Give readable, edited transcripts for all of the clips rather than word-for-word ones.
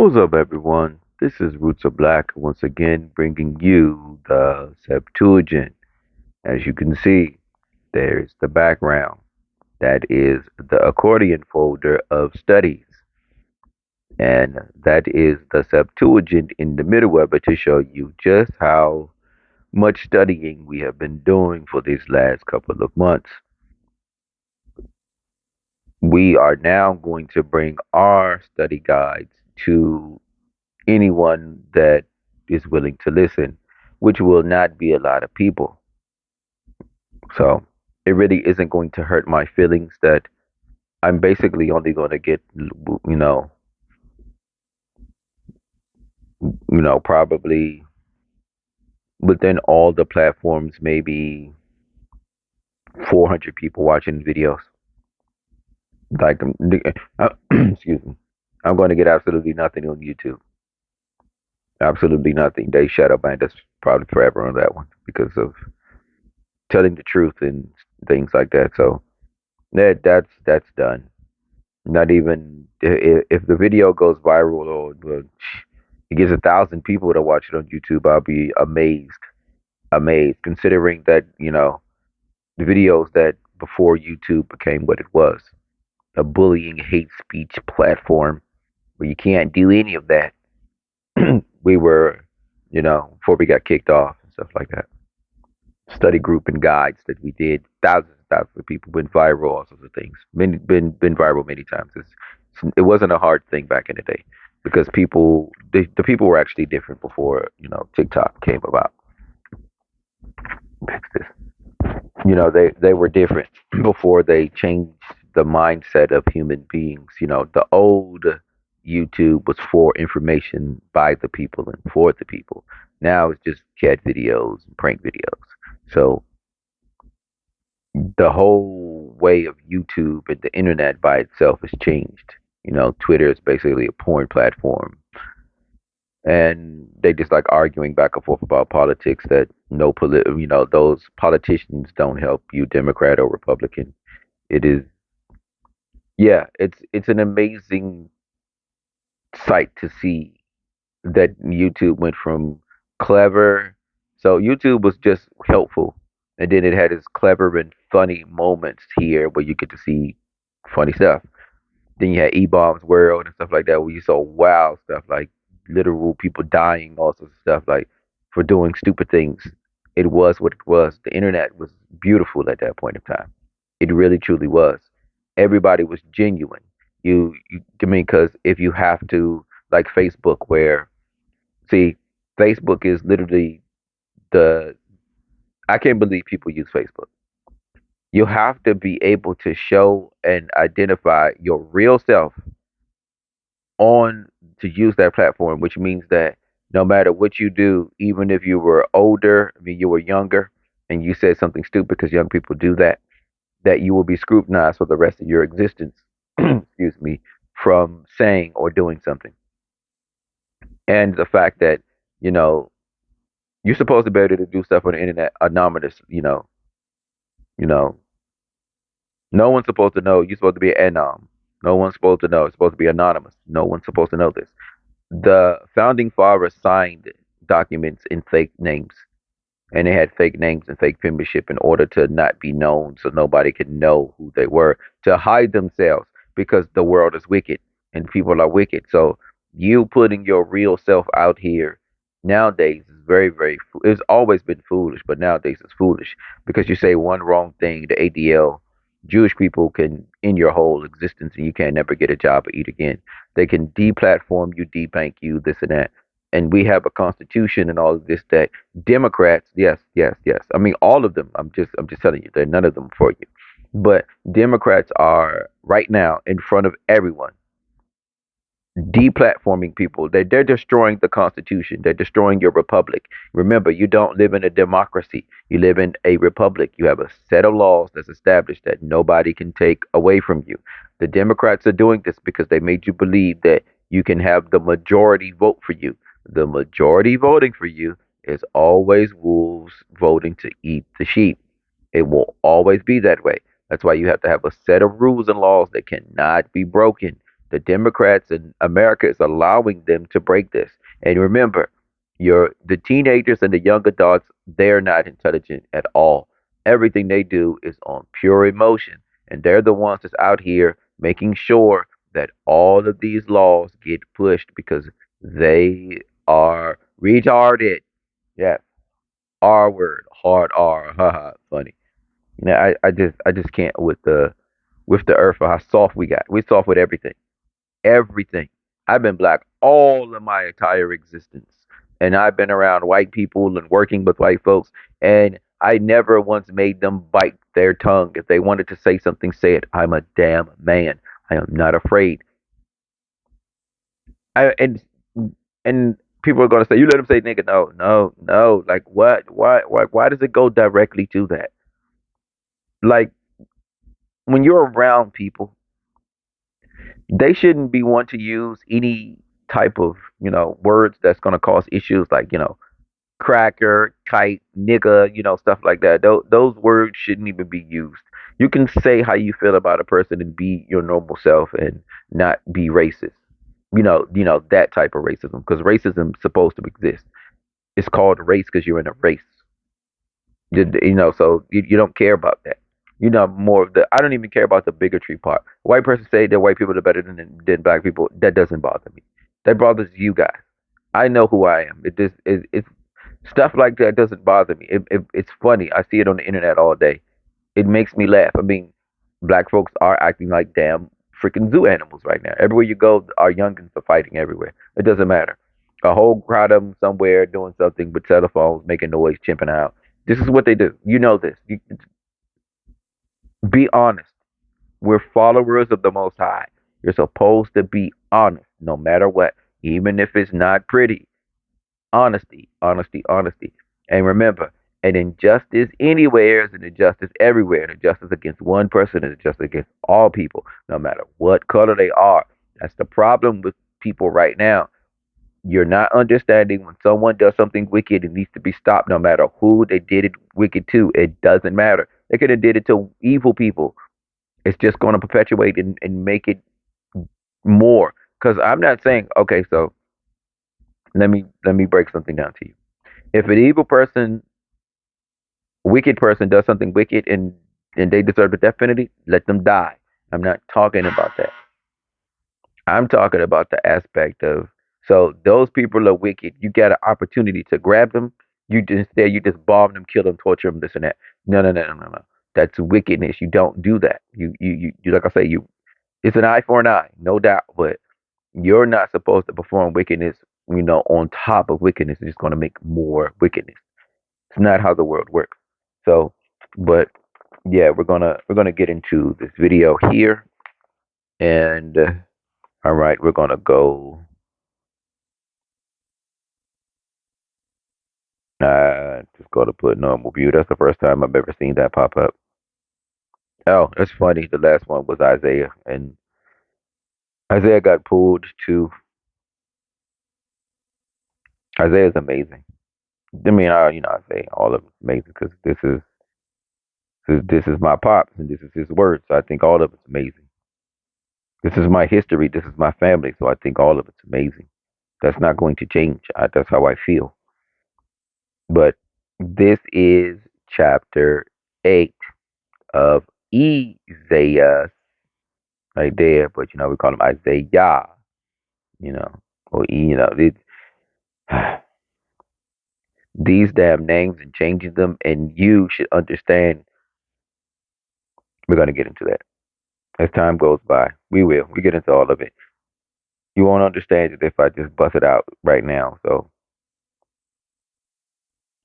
What's up, everyone? This is Roots of Black once again bringing you the Septuagint. As you can see, there's the background. That is the accordion folder of studies. And that is the Septuagint in the middle of it to show you just how much studying we have been doing for these last couple of months. We are now going to bring our study guides to anyone that is willing to listen, which will not be a lot of people. So it really isn't going to hurt my feelings that I'm basically only going to get, probably within all the platforms, maybe 400 people watching videos. Like, excuse me, I'm going to get absolutely nothing on YouTube. Absolutely nothing. They shut up and us probably forever on that one because of telling the truth and things like that. So that's done. Not even if the video goes viral or it gets 1,000 people to watch it on YouTube, I'll be amazed. Considering that the videos that before YouTube became what it was, a bullying hate speech platform where you can't do any of that. We were, before we got kicked off and stuff like that. Study group and guides that we did. Thousands of people went viral. All sorts of things. Been viral many times. It wasn't a hard thing back in the day because the people were actually different before TikTok came about. Fix this. They were different before they changed the mindset of human beings. The old YouTube was for information by the people and for the people. Now it's just cat videos and prank videos. So the whole way of YouTube and the internet by itself has changed. Twitter is basically a porn platform, and they just like arguing back and forth about politics. That those politicians don't help you, Democrat or Republican. It is, yeah, it's an amazing sight to see that YouTube went from clever. So YouTube was just helpful, and then it had its clever and funny moments here where you get to see funny stuff. Then you had E-Bombs World and stuff like that, where you saw wild stuff like literal people dying, all sorts of stuff like for doing stupid things. It was what it was. The internet was beautiful at that point in time. It really truly was. Everybody was genuine. I mean, because if you have to, like Facebook, where see, Facebook is literally the. I can't believe people use Facebook. You have to be able to show and identify your real self on to use that platform, which means that no matter what you do, even if you were older, I mean, you were younger, and you said something stupid, because young people do that, that you will be scrutinized for the rest of your existence, excuse me, from saying or doing something. And the fact that, you know, you're supposed to be able to do stuff on the internet anonymous, you know, no one's supposed to know. You're supposed to be anon. No one's supposed to know. It's supposed to be anonymous. No one's supposed to know this. The founding fathers signed documents in fake names, and they had fake names and fake penmanship in order to not be known, so nobody could know who they were, to hide themselves, because the world is wicked and people are wicked. So you putting your real self out here nowadays is it's always been foolish, but nowadays it's foolish because you say one wrong thing, the ADL, Jewish people can end your whole existence and you can't never get a job or eat again. They can deplatform you, debank you, this and that. And we have a constitution and all of this that Democrats, yes. I mean all of them. I'm just telling you, they're none of them for you. But Democrats are right now in front of everyone deplatforming people. They're destroying the Constitution. They're destroying your republic. Remember, you don't live in a democracy. You live in a republic. You have a set of laws that's established that nobody can take away from you. The Democrats are doing this because they made you believe that you can have the majority vote for you. The majority voting for you is always wolves voting to eat the sheep. It will always be that way. That's why you have to have a set of rules and laws that cannot be broken. The Democrats in America is allowing them to break this. And remember, the teenagers and the young adults, they're not intelligent at all. Everything they do is on pure emotion. And they're the ones that's out here making sure that all of these laws get pushed because they are retarded. Yeah, R word, hard R, haha, funny. I just can't with the earth for how soft we got. We soft with everything, everything. I've been black all of my entire existence, and I've been around white people and working with white folks, and I never once made them bite their tongue. If they wanted to say something, say it. I'm a damn man. I am not afraid. I and people are gonna say, you let them say nigga. No, no, no. Like what? Why does it go directly to that? Like when you're around people, they shouldn't be want to use any type of words that's gonna cause issues like cracker, kite, nigga, stuff like that. Those words shouldn't even be used. You can say how you feel about a person and be your normal self and not be racist. That type of racism because racism is supposed to exist. It's called race because you're in a race. So you don't care about that. More of the. I don't even care about the bigotry part. White person say that white people are better than black people. That doesn't bother me. That bothers you guys. I know who I am. It's stuff like that doesn't bother me. It's funny. I see it on the internet all day. It makes me laugh. I mean, black folks are acting like damn freaking zoo animals right now. Everywhere you go, our youngins are fighting everywhere. It doesn't matter. A whole crowd of them somewhere doing something with telephones, making noise, chimping out. This is what they do. You know this. Be honest. We're followers of the Most High. You're supposed to be honest, no matter what, even if it's not pretty. Honesty, honesty, honesty. And remember, an injustice anywhere is an injustice everywhere. An injustice against one person is injustice against all people, no matter what color they are. That's the problem with people right now. You're not understanding when someone does something wicked, it needs to be stopped no matter who they did it wicked to. It doesn't matter. They could have did it to evil people. It's just going to perpetuate and make it more. Because I'm not saying, okay, so let me break something down to you. If an evil person, wicked person does something wicked and they deserve the death penalty, let them die. I'm not talking about that. I'm talking about the aspect of so those people are wicked. You got an opportunity to grab them. You just bomb them, kill them, torture them, this and that. No, no, no, no, no, no. That's wickedness. You don't do that. You like I say, it's an eye for an eye, no doubt. But you're not supposed to perform wickedness, on top of wickedness. It's just going to make more wickedness. It's not how the world works. So, but yeah, we're gonna get into this video here, and all right, we're gonna go. Just go to put normal view. That's the first time I've ever seen that pop up. Oh, that's funny. The last one was Isaiah, and Isaiah got pulled too. Isaiah's amazing. I mean, I say all of it's amazing because this is my pops and this is his word. So I think all of it's amazing. This is my history. This is my family. So I think all of it's amazing. That's not going to change. That's how I feel. But this is chapter 8 of Isaiah right there. But we call him Isaiah. You know, or these damn names and changing them, and you should understand. We're gonna get into that as time goes by. We will. We get into all of it. You won't understand it if I just bust it out right now. So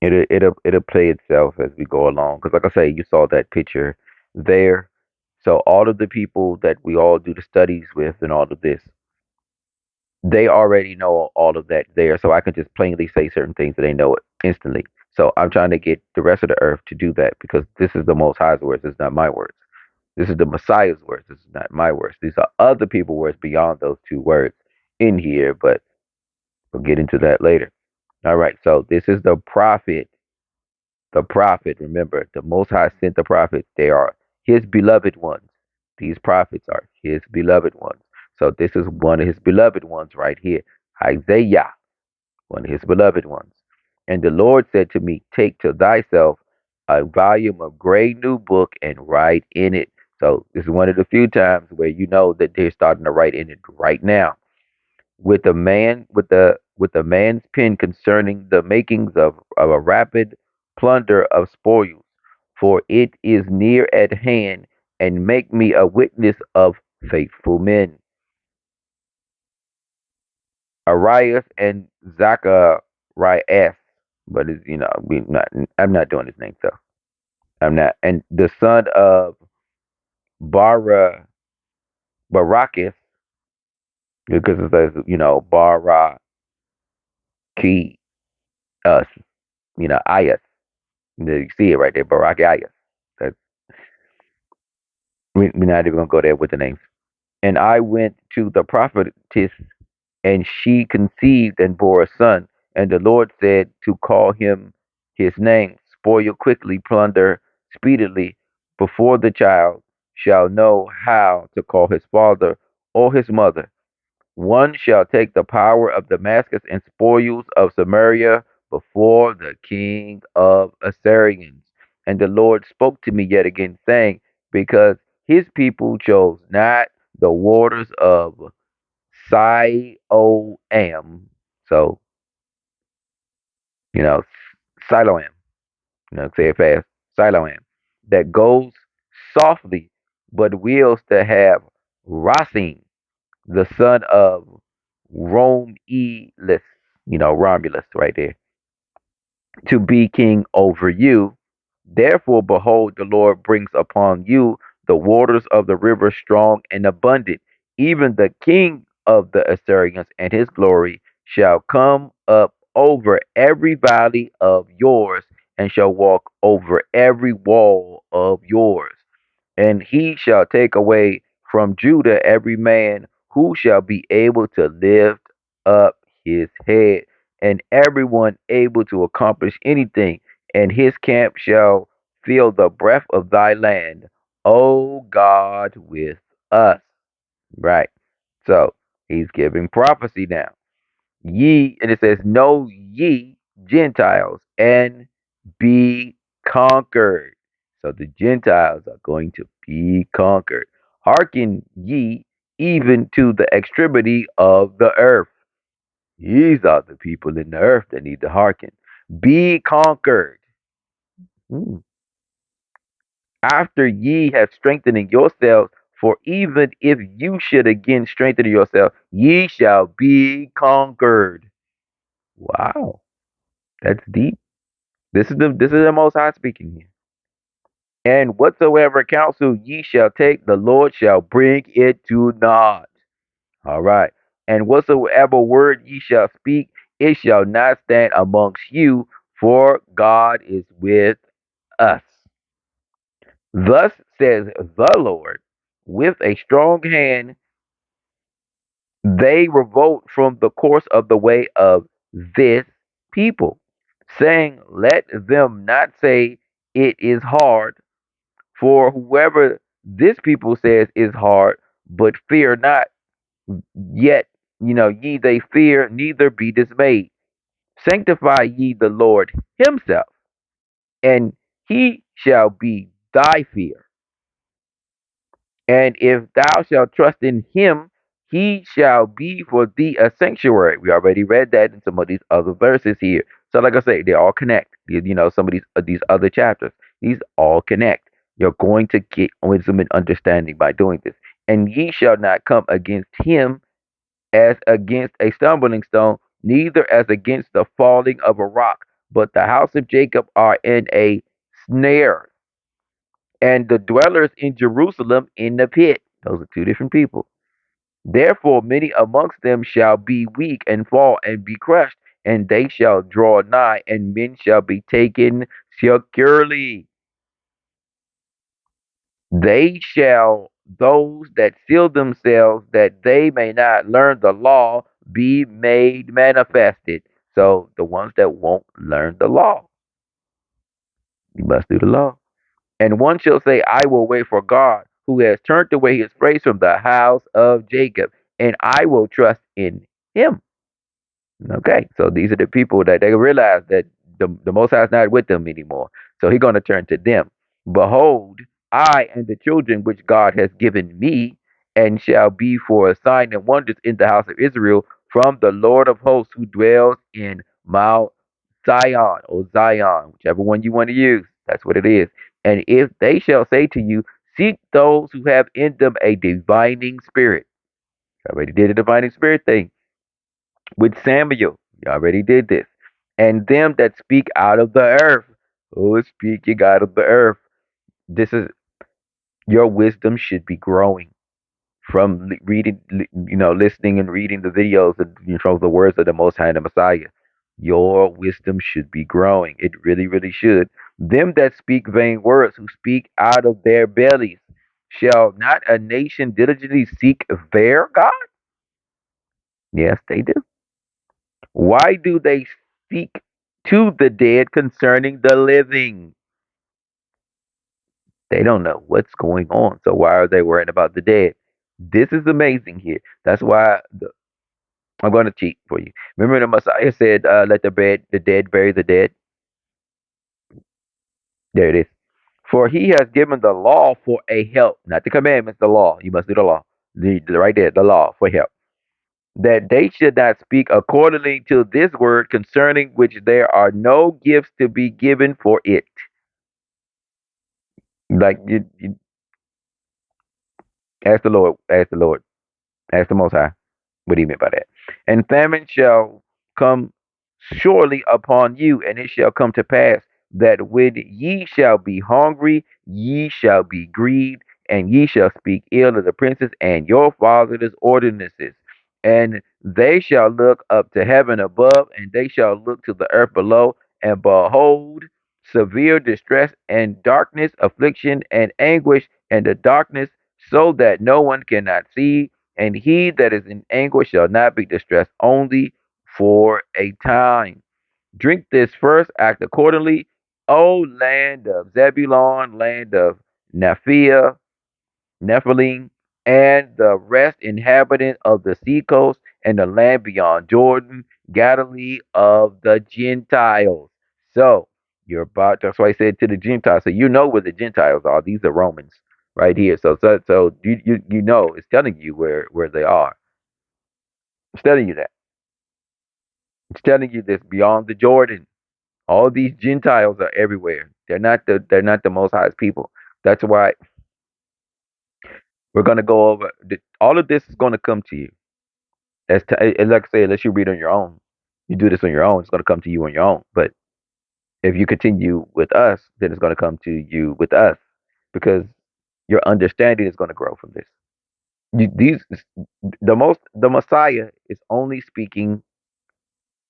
it'll play itself as we go along. Because like I say, you saw that picture there. So all of the people that we all do the studies with and all of this, they already know all of that there. So I can just plainly say certain things and they know it instantly. So I'm trying to get the rest of the earth to do that because this is the Most High's words. It's not my words. This is the Messiah's words. This is not my words. These are other people's words beyond those two words in here, but we'll get into that later. All right. So this is the prophet. The prophet, remember, the Most High sent the prophets. They are his beloved ones. These prophets are his beloved ones. So this is one of his beloved ones right here. Isaiah, one of his beloved ones. And the Lord said to me, take to thyself a volume of great new book and write in it. So this is one of the few times where you know that they're starting to write in it right now. With a man's pen concerning the makings of a rapid plunder of spoils, for it is near at hand, and make me a witness of faithful men. Arias and Zacharias, but it's, I'm not doing his name, so I'm not. And the son of Bara Barakis, because it says, Baraki us, Ayas. You see it right there, Baraki Ayas. That's, we're not even gonna go there with the names. And I went to the prophetess, and she conceived and bore a son. And the Lord said to call him his name, spoil quickly, plunder speedily, before the child shall know how to call his father or his mother. One shall take the power of Damascus and spoils of Samaria before the king of Assyrians. And the Lord spoke to me yet again, saying, because his people chose not the waters of Siloam. So, you know, Siloam. Say it fast. Siloam. That goes softly, but wills to have Rasim, the son of Romulus. Romulus right there, to be king over you. Therefore, behold, the Lord brings upon you the waters of the river strong and abundant. Even the king of the Assyrians and his glory shall come up over every valley of yours and shall walk over every wall of yours. And he shall take away from Judah every man who shall be able to lift up his head, and everyone able to accomplish anything, and his camp shall feel the breath of thy land, O God, with us. Right. So he's giving prophecy now. Ye, and it says, know ye Gentiles and be conquered. So the Gentiles are going to be conquered. Hearken ye even to the extremity of the earth. These are the people in the earth that need to hearken. Be conquered. Hmm. After ye have strengthened yourselves, for even if you should again strengthen yourself, ye shall be conquered. Wow, that's deep. This is the Most High speaking here. And whatsoever counsel ye shall take, the Lord shall bring it to naught. All right. And whatsoever word ye shall speak, it shall not stand amongst you, for God is with us. Thus says the Lord, with a strong hand they revolt from the course of the way of this people, saying, let them not say it is hard, for whoever this people says is hard, but fear not, yet, ye they fear, neither be dismayed. Sanctify ye the Lord himself, and he shall be thy fear. And if thou shalt trust in him, he shall be for thee a sanctuary. We already read that in some of these other verses here. So, like I say, they all connect. Some of these other chapters, these all connect. You're going to get wisdom and understanding by doing this. And ye shall not come against him as against a stumbling stone, neither as against the falling of a rock. But the house of Jacob are in a snare, and the dwellers in Jerusalem in the pit. Those are two different people. Therefore, many amongst them shall be weak and fall and be crushed, and they shall draw nigh, and men shall be taken securely. They shall, those that seal themselves, that they may not learn the law, be made manifested. So, the ones that won't learn the law, you must do the law. And one shall say, I will wait for God, who has turned away his face from the house of Jacob. and I will trust in him. Okay, so these are the people that they realize that the Most High is not with them anymore. So he's going to turn to them. Behold, I and the children which God has given me, and shall be for a sign and wonders in the house of Israel from the Lord of hosts who dwells in Mount Zion, or Zion, whichever one you want to use. That's what it is. And if they shall say to you, seek those who have in them a divining spirit. I already did a divining spirit thing with Samuel. You already did this. And them that speak out of the earth. Who is speaking out of the earth? This is your wisdom should be growing from reading, listening and reading the videos of the words of the Most High and the Messiah. Your wisdom should be growing. It really, really should. Them that speak vain words, who speak out of their bellies, shall not a nation diligently seek their God? Yes, they do. Why do they speak to the dead concerning the living? They don't know what's going on. So why are they worrying about the dead? This is amazing here. That's why I'm going to cheat for you. Remember the Messiah said, "Let the dead bury the dead." There it is. For he has given the law for a help, not the commandments, the law. You must do the law. Right there, the law for help. That they should not speak accordingly to this word concerning which there are no gifts to be given for it. Like you ask the Lord, ask the Most High. What do you mean by that? And famine shall come surely upon you, and it shall come to pass that when ye shall be hungry, ye shall be grieved, and ye shall speak ill of the princes and your fathers' ordinances. And they shall look up to heaven above, and they shall look to the earth below, and behold, severe distress and darkness, affliction and anguish, and the darkness, so that no one cannot see, and he that is in anguish shall not be distressed, only for a time. Drink this first, act accordingly, O land of Zebulun, land of Nephia, Nephilim, and the rest inhabitant of the seacoast and the land beyond Jordan, Galilee of the Gentiles. So you're about that's why I said to the Gentiles. So you know where the Gentiles are. These are Romans right here. So you know it's telling you where they are. It's telling you that. It's telling you this beyond the Jordan. All these Gentiles are everywhere. They're not the most highest people. That's why we're gonna go over all of this is gonna come to you. As like I say, unless you read on your own, you do this on your own, it's going to come to you on your own. But if you continue with us, then it's going to come to you with us because your understanding is going to grow from this. The Messiah is only speaking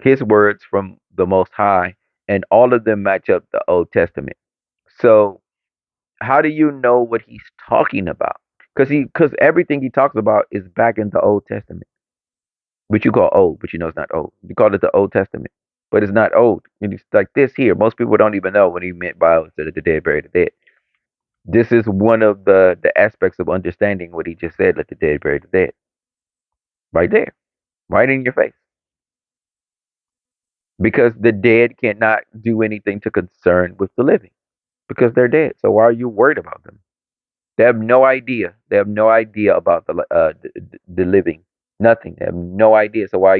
his words from the Most High, and all of them match up the Old Testament. So how do you know what he's talking about? Because everything he talks about is back in the Old Testament. Which you call old, but you know it's not old. You call it the Old Testament, but it's not old. It's like this here. Most people don't even know what he meant by instead of the dead bury the dead. This is one of the aspects of understanding what he just said. Let the dead bury the dead. Right there, right in your face. Because the dead cannot do anything to concern with the living because they're dead. So why are you worried about them? They have no idea. They have no idea about the living. Nothing. They have no idea. So why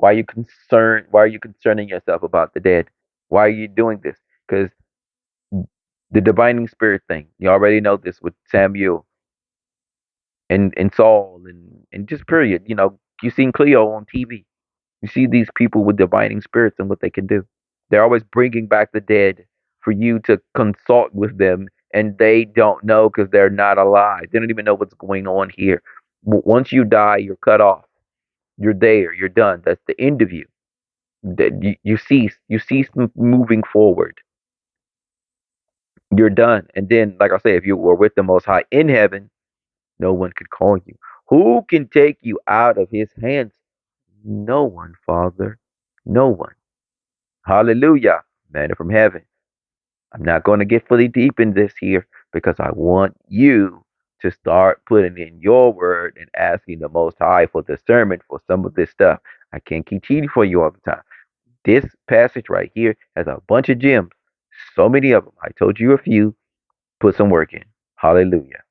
are you concerned? Why are you concerning yourself about the dead? Why are you doing this? Because the divining spirit thing. You already know this with Samuel and Saul and just period. You've seen Cleo on TV. You see these people with divining spirits and what they can do. They're always bringing back the dead for you to consult with them, and they don't know because they're not alive. They don't even know what's going on here. Once you die, you're cut off. You're there. You're done. That's the end of you. That you cease. You cease moving forward. You're done. And then, like I say, if you were with the Most High in heaven, no one could call you. Who can take you out of His hands? No one, Father. No one. Hallelujah. Manna from heaven. I'm not going to get fully deep in this here because I want you to start putting in your word and asking the Most High for discernment for some of this stuff. I can't keep cheating for you all the time. This passage right here has a bunch of gems, so many of them. I told you a few. Put some work in. Hallelujah.